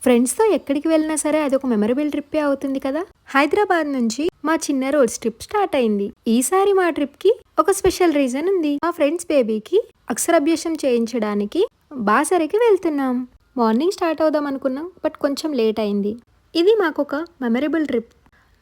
ఫ్రెండ్స్తో ఎక్కడికి వెళ్ళినా సరే అదొక మెమరబుల్ ట్రిప్పే అవుతుంది కదా. హైదరాబాద్ నుంచి మా చిన్న రోడ్ ట్రిప్ స్టార్ట్ అయింది. ఈసారి మా ట్రిప్ కి ఒక స్పెషల్ రీజన్ ఉంది. మా ఫ్రెండ్స్ బేబీకి అక్షరాభ్యాసం చేయించడానికి బాసరకి వెళ్తున్నాం. మార్నింగ్ స్టార్ట్ అవుదాం అనుకున్నాం, బట్ కొంచెం లేట్ అయింది. ఇది మాకు ఒక మెమరబుల్ ట్రిప్.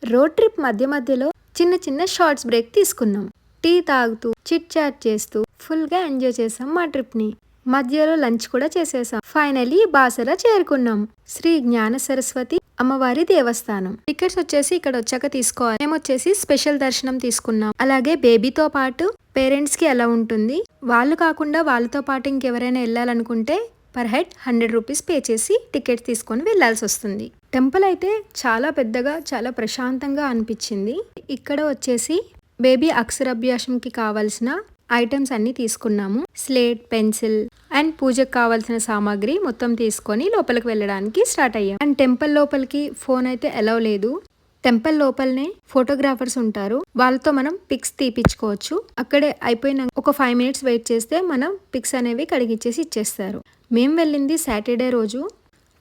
రోడ్ ట్రిప్ మధ్య మధ్యలో చిన్న చిన్న షార్ట్స్ బ్రేక్ తీసుకున్నాం. టీ తాగుతూ చిట్ చాట్ చేస్తూ ఫుల్ గా ఎంజాయ్ చేసాం మా ట్రిప్ ని. మధ్యలో లంచ్ కూడా చేసేసాం. ఫైనలీ బాసర చేరుకున్నాం. శ్రీ జ్ఞాన సరస్వతి అమ్మవారి దేవస్థానం. టికెట్స్ వచ్చేసి ఇక్కడ వచ్చాక తీసుకోవాలి. మేము వచ్చేసి స్పెషల్ దర్శనం తీసుకున్నాం. అలాగే బేబీతో పాటు పేరెంట్స్ కి ఎలా ఉంటుంది, వాళ్ళు కాకుండా వాళ్ళతో పాటు ఇంకెవరైనా వెళ్ళాలనుకుంటే పర్ హెడ్ 100 రూపీస్ పే చేసి టికెట్ తీసుకొని వెళ్లాల్సి వస్తుంది. టెంపుల్ అయితే చాలా పెద్దగా చాలా ప్రశాంతంగా అనిపించింది. ఇక్కడ వచ్చేసి బేబీ అక్షరాభ్యాసంకి కావాల్సిన ఐటమ్స్ అన్ని తీసుకున్నాము. స్లేట్, పెన్సిల్ అండ్ పూజకు కావాల్సిన సామాగ్రి మొత్తం తీసుకొని లోపలికి వెళ్ళడానికి స్టార్ట్ అయ్యాం. అండ్ టెంపుల్ లోపలికి ఫోన్ అయితే అలౌ లేదు. టెంపుల్ లోపలనే ఫోటోగ్రాఫర్స్ ఉంటారు, వాళ్ళతో మనం పిక్స్ తీపించుకోవచ్చు. అక్కడే అయిపోయిన ఒక 5 మినిట్స్ వెయిట్ చేస్తే మనం పిక్స్ అనేవి కడిగిచ్చేసి ఇచ్చేస్తారు. మేము వెళ్ళింది సాటర్డే రోజు.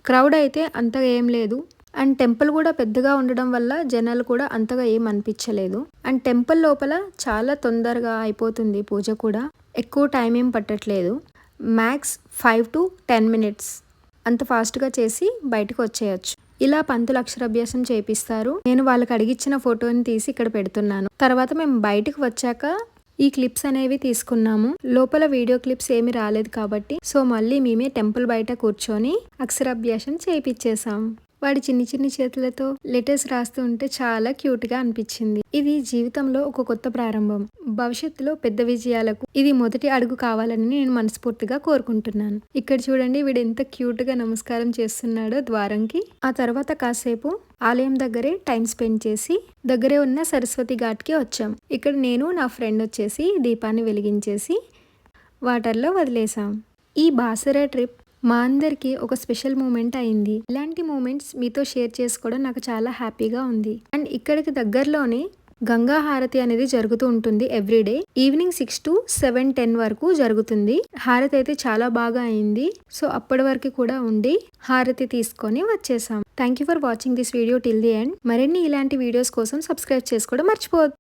క్రౌడ్ అయితే అంతగా ఏం లేదు. అండ్ టెంపుల్ కూడా పెద్దగా ఉండడం వల్ల జనాలు కూడా అంతగా ఏం అనిపించలేదు. అండ్ టెంపుల్ లోపల చాలా తొందరగా అయిపోతుంది పూజ కూడా. ఎక్కువ టైం ఏం పట్టట్లేదు. మ్యాక్స్ 5 to 10 మినిట్స్ అంత ఫాస్ట్గా చేసి బయటకు వచ్చేయచ్చు. ఇలా పంతులు అక్షరాభ్యాసం చేపిస్తారు. నేను వాళ్ళకి అడిగిచ్చిన ఫోటోని తీసి ఇక్కడ పెడుతున్నాను. తర్వాత మేము బయటకు వచ్చాక ఈ క్లిప్స్ అనేవి తీసుకున్నాము. లోపల వీడియో క్లిప్స్ ఏమి రాలేదు కాబట్టి సో మళ్ళీ మేమే టెంపుల్ బయట కూర్చొని అక్షరాభ్యాసం చేయించేసాం. వాడి చిన్ని చిన్ని చేతులతో లెటర్స్ రాస్తూ ఉంటే చాలా క్యూట్ గా అనిపించింది. ఇది జీవితంలో ఒక కొత్త ప్రారంభం. భవిష్యత్తులో పెద్ద విజయాలకు ఇది మొదటి అడుగు కావాలని నేను మనస్ఫూర్తిగా కోరుకుంటున్నాను. ఇక్కడ చూడండి వీడు ఎంత క్యూట్ గా నమస్కారం చేస్తున్నాడో ద్వారంకి. ఆ తర్వాత కాసేపు ఆలయం దగ్గరే టైం స్పెండ్ చేసి దగ్గరే ఉన్న సరస్వతి ఘాట్ కి వచ్చాం. ఇక్కడ నేను నా ఫ్రెండ్ వచ్చేసి దీపాన్ని వెలిగించేసి వాటర్లో వదిలేసాం. ఈ బాసరా ట్రిప్ మా అందరికి ఒక స్పెషల్ మూమెంట్ అయింది. ఇలాంటి మూమెంట్స్ మీతో షేర్ చేసుకోవడం నాకు చాలా హ్యాపీగా ఉంది. అండ్ ఇక్కడికి దగ్గరలోనే గంగా హారతి అనేది జరుగుతూ ఉంటుంది ఎవ్రీడే. ఈవినింగ్ 6 to 7-10 వరకు జరుగుతుంది. హారతి అయితే చాలా బాగా అయింది. సో అప్పటి వరకు కూడా ఉండి హారతి తీసుకొని వచ్చేసాం. Thank you for watching this video till the end. మరిన్ని ఇలాంటి వీడియోస్ కోసం సబ్స్క్రైబ్ చేసుకోవడం మర్చిపోవద్దు.